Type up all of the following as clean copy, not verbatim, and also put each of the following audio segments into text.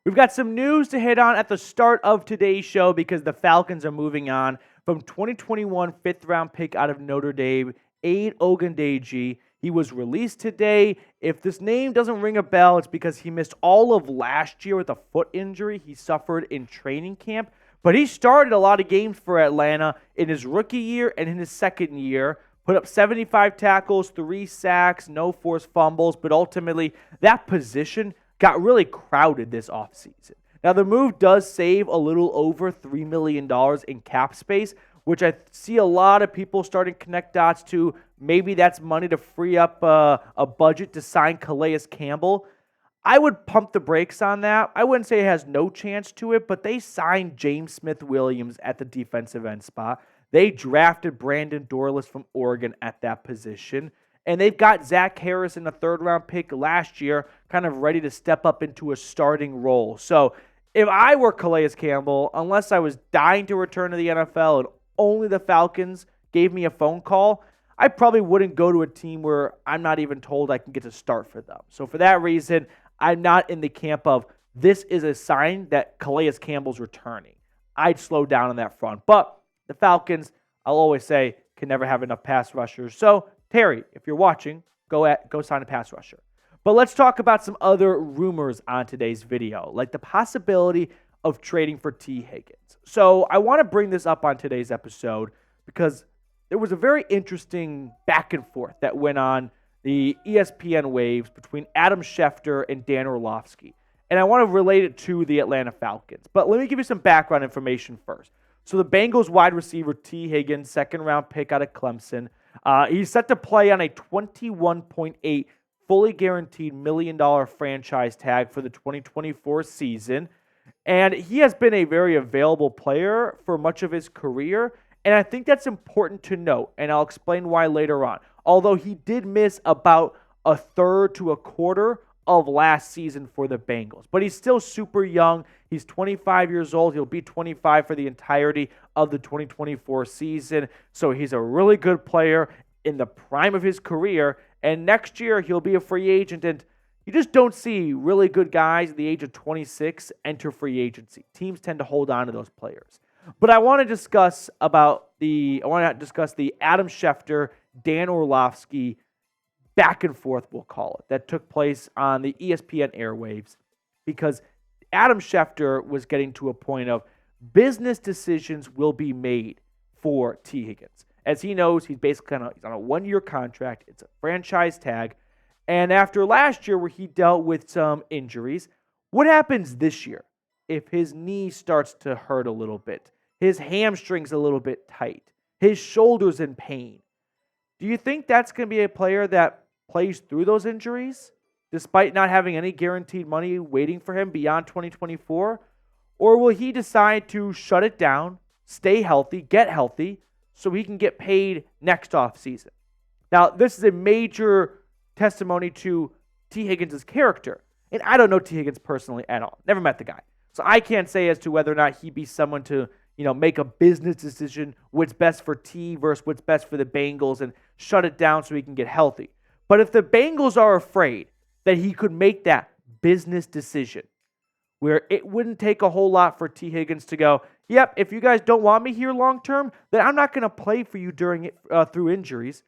We've got some news to hit on at the start of today's show because the Falcons are moving on from 2021 fifth-round pick out of Notre Dame, Aid Ogundeji. He was released today. If this name doesn't ring a bell, it's because he missed all of last year with a foot injury he suffered in training camp. But he started a lot of games for Atlanta in his rookie year and in his second year. Put up 75 tackles, 3 sacks, no forced fumbles, but ultimately that position got really crowded this offseason. Now, the move does save a little over $3 million in cap space, which I see a lot of people starting to connect dots to. Maybe that's money to free up a budget to sign Calais Campbell. I would pump the brakes on that. I wouldn't say it has no chance to it, but they signed James Smith-Williams at the defensive end spot. They drafted Brandon Dorlus from Oregon at that position. And they've got Zach Harrison, a third-round pick last year, kind of ready to step up into a starting role. So if I were Calais Campbell, unless I was dying to return to the NFL and only the Falcons gave me a phone call, I probably wouldn't go to a team where I'm not even told I can get to start for them. So for that reason, I'm not in the camp of this is a sign that Calais Campbell's returning. I'd slow down on that front. But the Falcons, I'll always say, can never have enough pass rushers. So Terry, if you're watching, go sign a pass rusher. But let's talk about some other rumors on today's video, like the possibility of trading for Tee Higgins. So I want to bring this up on today's episode because there was a very interesting back and forth that went on the ESPN waves between Adam Schefter and Dan Orlovsky. And I want to relate it to the Atlanta Falcons. But let me give you some background information first. So the Bengals wide receiver Tee Higgins, second-round pick out of Clemson, he's set to play on a $21.8 fully guaranteed $1 million franchise tag for the 2024 season. And he has been a very available player for much of his career. And I think that's important to note, and I'll explain why later on. Although he did miss about a third to a quarter of last season for the Bengals. But he's still super young. He's 25 years old. He'll be 25 for the entirety of the 2024 season. So he's a really good player in the prime of his career. And next year, he'll be a free agent. And you just don't see really good guys at the age of 26 enter free agency. Teams tend to hold on to those players. But I want to discuss the Adam Schefter, Dan Orlovsky back and forth, we'll call it, that took place on the ESPN airwaves, because Adam Schefter was getting to a point of business decisions will be made for Tee Higgins. As he knows, he's basically he's on a one-year contract. It's a franchise tag. And after last year where he dealt with some injuries, what happens this year if his knee starts to hurt a little bit, his hamstring's a little bit tight, his shoulder's in pain? Do you think that's going to be a player that plays through those injuries despite not having any guaranteed money waiting for him beyond 2024? Or will he decide to shut it down, stay healthy, get healthy, so he can get paid next offseason? Now, this is a major testimony to Tee Higgins' character. And I don't know Tee Higgins personally at all. Never met the guy. So I can't say as to whether or not he'd be someone to, make a business decision, what's best for T versus what's best for the Bengals, and shut it down so he can get healthy. But if the Bengals are afraid that he could make that business decision where it wouldn't take a whole lot for Tee Higgins to go, yep, if you guys don't want me here long term, then I'm not going to play for you through injuries,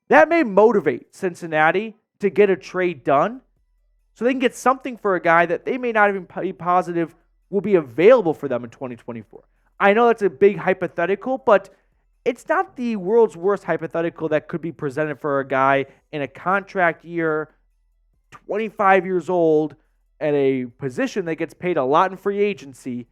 that may motivate Cincinnati to get a trade done so they can get something for a guy that they may not even be positive will be available for them in 2024. I know that's a big hypothetical, but it's not the world's worst hypothetical that could be presented for a guy in a contract year, 25 years old, at a position that gets paid a lot in free agency.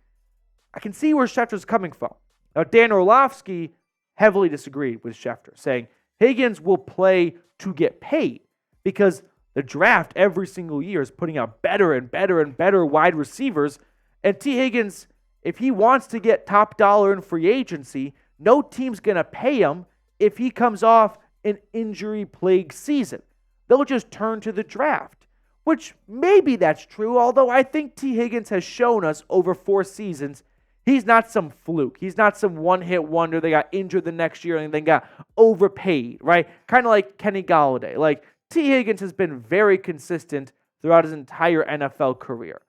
I can see where Schefter's coming from. Now, Dan Orlovsky heavily disagreed with Schefter, saying Higgins will play to get paid because the draft every single year is putting out better and better and better wide receivers. And Tee Higgins, if he wants to get top dollar in free agency, no team's going to pay him if he comes off an injury-plagued season. They'll just turn to the draft, which maybe that's true, although I think Tee Higgins has shown us over 4 seasons He's not some fluke. He's not some one-hit wonder. They got injured the next year and then got overpaid, right? Kind of like Kenny Golladay. Like, Tee Higgins has been very consistent throughout his entire NFL career.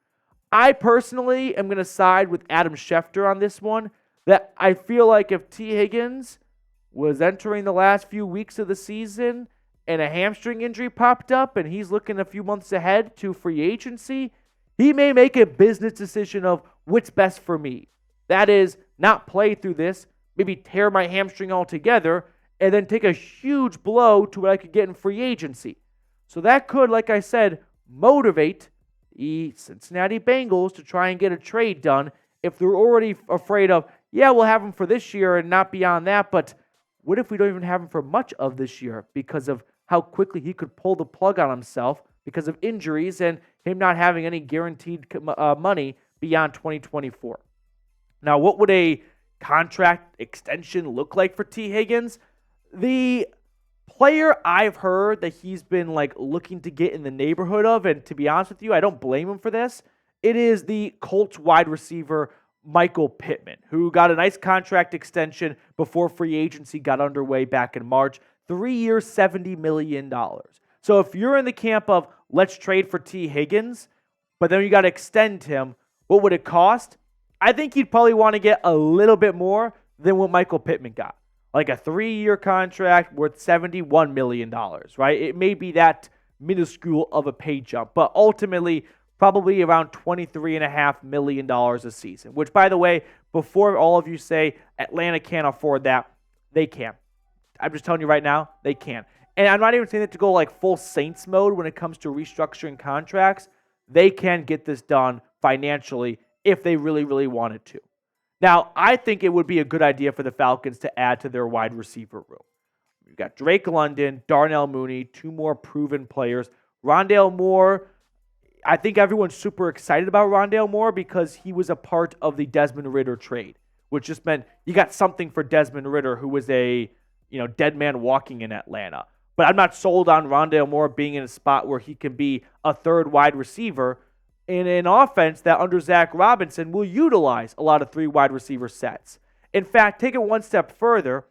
I personally am going to side with Adam Schefter on this one, that I feel like if Tee Higgins was entering the last few weeks of the season and a hamstring injury popped up and he's looking a few months ahead to free agency, he may make a business decision of what's best for me. That is, not play through this, maybe tear my hamstring altogether, and then take a huge blow to what I could get in free agency. So that could, like I said, motivate the Cincinnati Bengals to try and get a trade done if they're already afraid of, yeah, we'll have him for this year and not beyond that, but what if we don't even have him for much of this year because of how quickly he could pull the plug on himself because of injuries and him not having any guaranteed money beyond 2024. Now, what would a contract extension look like for Tee Higgins? The player I've heard that he's been looking to get in the neighborhood of, and to be honest with you, I don't blame him for this, it is the Colts wide receiver Michael Pittman, who got a nice contract extension before free agency got underway back in March. 3 years, $70 million. So if you're in the camp of let's trade for Tee Higgins, but then you got to extend him, what would it cost? I think he'd probably want to get a little bit more than what Michael Pittman got. Like a 3-year contract worth $71 million, right? It may be that minuscule of a pay jump, but ultimately probably around $23.5 million a season, which, by the way, before all of you say Atlanta can't afford that, they can. I'm just telling you right now, they can. And I'm not even saying that to go full Saints mode when it comes to restructuring contracts. They can get this done financially if they really, really wanted to. Now, I think it would be a good idea for the Falcons to add to their wide receiver room. You've got Drake London, Darnell Mooney, 2 more proven players. Rondale Moore, I think everyone's super excited about Rondale Moore because he was a part of the Desmond Ridder trade, which just meant you got something for Desmond Ridder, who was a dead man walking in Atlanta. But I'm not sold on Rondale Moore being in a spot where he can be a third wide receiver in an offense that under Zach Robinson will utilize a lot of 3 wide receiver sets. In fact, take it one step further.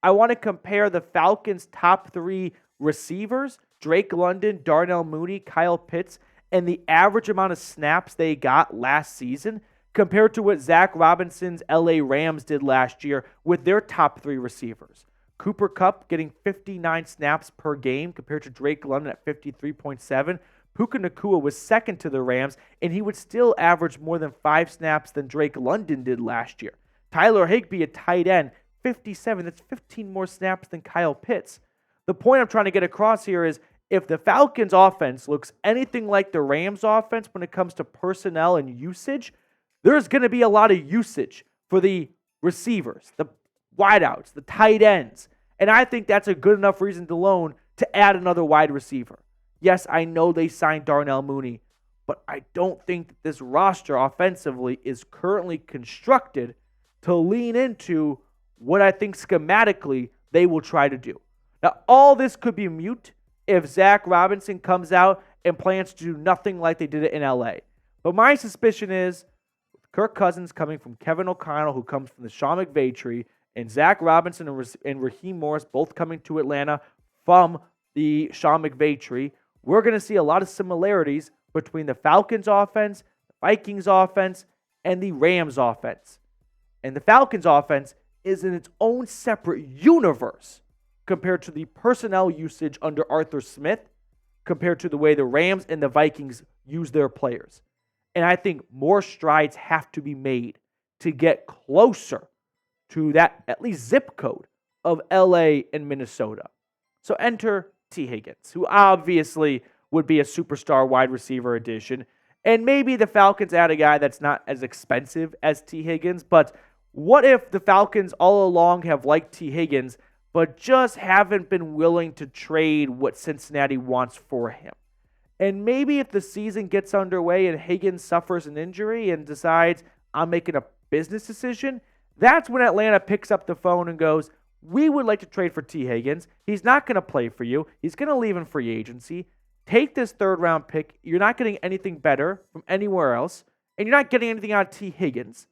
I want to compare the Falcons' top 3 receivers, Drake London, Darnell Mooney, Kyle Pitts, and the average amount of snaps they got last season compared to what Zach Robinson's LA Rams did last year with their top 3 receivers. Cooper Kupp getting 59 snaps per game compared to Drake London at 53.7. Puka Nacua was second to the Rams, and he would still average more than 5 snaps than Drake London did last year. Tyler Higbee, a tight end, 57. That's 15 more snaps than Kyle Pitts. The point I'm trying to get across here is if the Falcons' offense looks anything like the Rams' offense when it comes to personnel and usage, there's going to be a lot of usage for the receivers, the wideouts, the tight ends. And I think that's a good enough reason alone to add another wide receiver. Yes, I know they signed Darnell Mooney, but I don't think that this roster offensively is currently constructed to lean into what I think schematically they will try to do. Now, all this could be moot if Zach Robinson comes out and plans to do nothing like they did it in LA. But my suspicion is Kirk Cousins coming from Kevin O'Connell, who comes from the Sean McVay tree, and Zach Robinson and Raheem Morris both coming to Atlanta from the Sean McVay tree, we're going to see a lot of similarities between the Falcons offense, the Vikings offense, and the Rams offense. And the Falcons offense is in its own separate universe compared to the personnel usage under Arthur Smith, compared to the way the Rams and the Vikings use their players. And I think more strides have to be made to get closer to that, at least zip code, of LA and Minnesota. So enter Tee Higgins, who obviously would be a superstar wide receiver addition. And maybe the Falcons add a guy that's not as expensive as Tee Higgins, but what if the Falcons all along have liked Tee Higgins, but just haven't been willing to trade what Cincinnati wants for him? And maybe if the season gets underway and Higgins suffers an injury and decides, I'm making a business decision, that's when Atlanta picks up the phone and goes, we would like to trade for Tee Higgins. He's not going to play for you. He's going to leave in free agency. Take this 3rd-round pick. You're not getting anything better from anywhere else, and you're not getting anything out of Tee Higgins.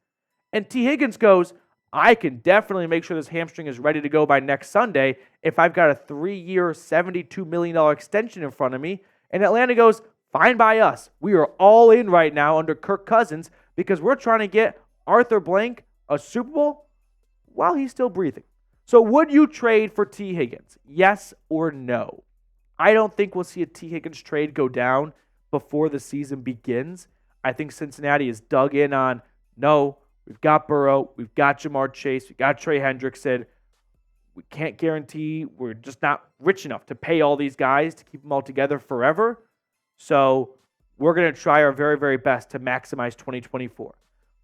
And Tee Higgins goes, I can definitely make sure this hamstring is ready to go by next Sunday if I've got a 3-year, $72 million extension in front of me. And Atlanta goes, fine by us. We are all in right now under Kirk Cousins because we're trying to get Arthur Blank a Super Bowl while he's still breathing. So would you trade for Tee Higgins? Yes or no? I don't think we'll see a Tee Higgins trade go down before the season begins. I think Cincinnati is dug in on, no, we've got Burrow, we've got Jamar Chase, we've got Trey Hendrickson. We can't guarantee, we're just not rich enough to pay all these guys to keep them all together forever. So we're going to try our very, very best to maximize 2024.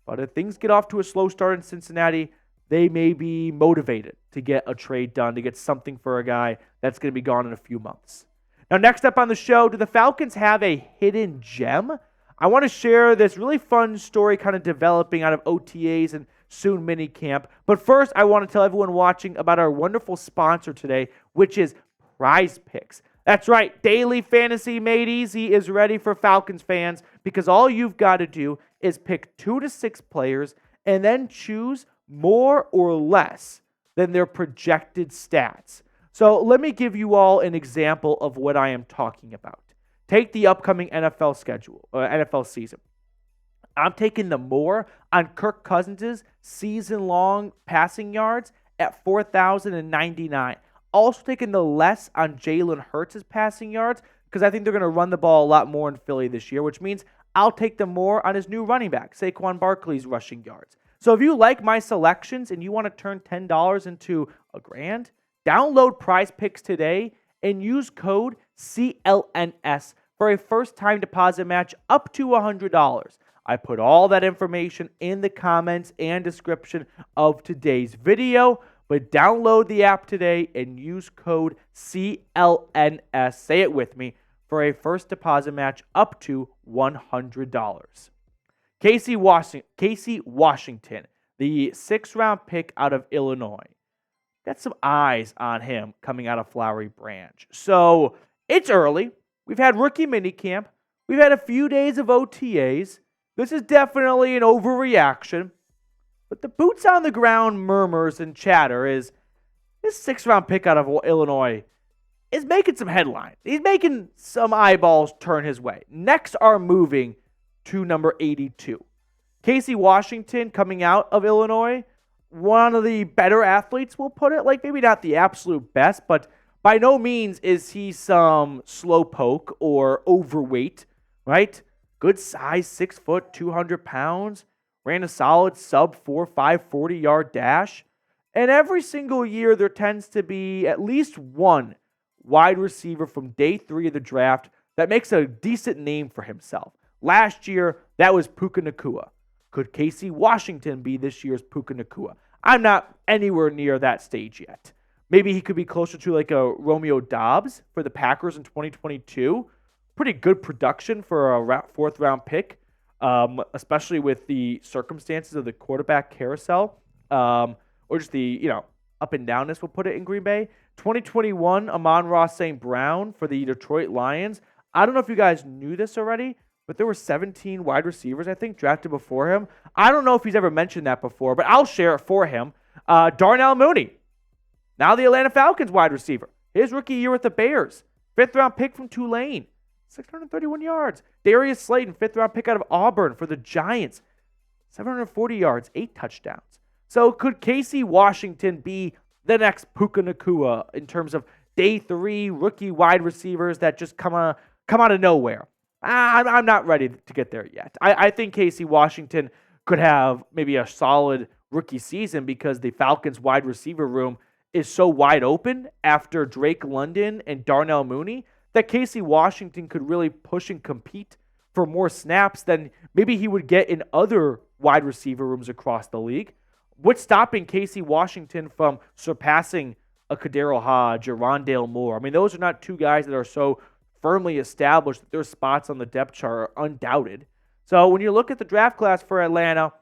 But if things get off to a slow start in Cincinnati, they may be motivated to get a trade done, to get something for a guy that's going to be gone in a few months. Now, next up on the show, do the Falcons have a hidden gem? I want to share this really fun story kind of developing out of OTAs and soon minicamp. But first, I want to tell everyone watching about our wonderful sponsor today, which is Prize Picks. That's right, Daily Fantasy Made Easy is ready for Falcons fans because all you've got to do is pick 2 to 6 players and then choose more or less than their projected stats. So let me give you all an example of what I am talking about. Take the upcoming NFL season. I'm taking the more on Kirk Cousins' season-long passing yards at 4,099. Also taking the less on Jalen Hurts' passing yards because I think they're going to run the ball a lot more in Philly this year, which means I'll take the more on his new running back, Saquon Barkley's rushing yards. So if you like my selections and you want to turn $10 into $1,000, download Prize Picks today and use code CLNS for a first-time deposit match up to $100. I put all that information in the comments and description of today's video, but download the app today and use code CLNS, say it with me, for a first deposit match up to $100. Casey Washington, the 6th-round pick out of Illinois. Got some eyes on him coming out of Flowery Branch. So it's early. We've had rookie minicamp. We've had a few days of OTAs. This is definitely an overreaction. But the boots on the ground murmurs and chatter is this 6th-round pick out of Illinois is making some headlines. He's making some eyeballs turn his way. Next are moving to number 82. Casey Washington coming out of Illinois, one of the better athletes, we'll put it. Like maybe not the absolute best, but by no means is he some slowpoke or overweight, right? Good size, 6 foot, 200 pounds, ran a solid sub 4.5 40-yard dash. And every single year there tends to be at least one wide receiver from day 3 of the draft that makes a decent name for himself. Last year, that was Puka Nacua. Could Casey Washington be this year's Puka Nacua? I'm not anywhere near that stage yet. Maybe he could be closer to like a Romeo Doubs for the Packers in 2022. Pretty good production for a 4th-round pick, especially with the circumstances of the quarterback carousel, or just the, up and downness, we'll put it in Green Bay. 2021, Amon-Ra St. Brown for the Detroit Lions. I don't know if you guys knew this already, but there were 17 wide receivers, I think, drafted before him. I don't know if he's ever mentioned that before, but I'll share it for him. Darnell Mooney, now the Atlanta Falcons wide receiver. His rookie year with the Bears. 5th-round pick from Tulane. 631 yards. Darius Slayton, 5th-round pick out of Auburn for the Giants. 740 yards, 8 touchdowns. So could Casey Washington be the next Puka Nacua in terms of day 3 rookie wide receivers that just come out of nowhere? I'm not ready to get there yet. I think Casey Washington could have maybe a solid rookie season because the Falcons wide receiver room is so wide open after Drake London and Darnell Mooney that Casey Washington could really push and compete for more snaps than maybe he would get in other wide receiver rooms across the league. What's stopping Casey Washington from surpassing a Kadero Hodge or Rondale Moore? I mean, those are not 2 guys that are so firmly established that their spots on the depth chart are undoubted. So when you look at the draft class for Atlanta,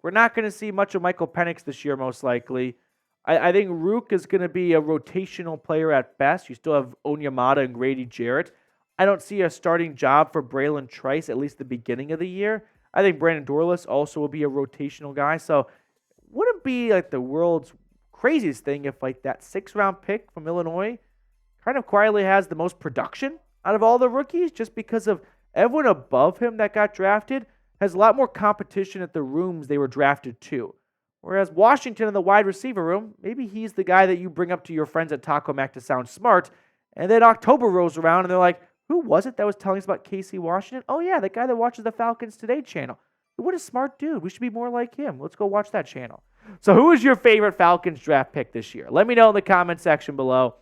we're not going to see much of Michael Penix this year, most likely. I think Rook is going to be a rotational player at best. You still have Onyemata and Grady Jarrett. I don't see a starting job for Braylon Trice, at least the beginning of the year. I think Brandon Dorlus also will be a rotational guy. So wouldn't be like the world's craziest thing if like that 6th-round pick from Illinois kind of quietly has the most production out of all the rookies, just because of everyone above him that got drafted has a lot more competition at the rooms they were drafted to. Whereas Washington in the wide receiver room, maybe he's the guy that you bring up to your friends at Taco Mac to sound smart. And then October rolls around and they're like, who was it that was telling us about Casey Washington? Oh, yeah, the guy that watches the Falcons Today channel. What a smart dude. We should be more like him. Let's go watch that channel. So who is your favorite Falcons draft pick this year? Let me know in the comment section below.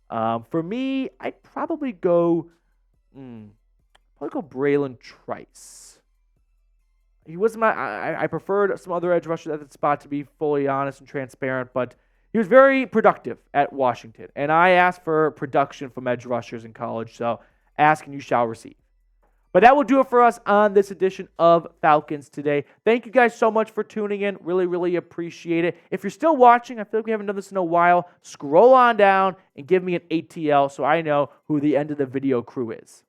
For me, I'd probably go Braylon Trice. He wasn't I preferred some other edge rushers at that spot, to be fully honest and transparent, but he was very productive at Washington. And I asked for production from edge rushers in college, so ask and you shall receive. But that will do it for us on this edition of Falcons Today. Thank you guys so much for tuning in. Really, really appreciate it. If you're still watching, I feel like we haven't done this in a while, scroll on down and give me an ATL so I know who the end of the video crew is.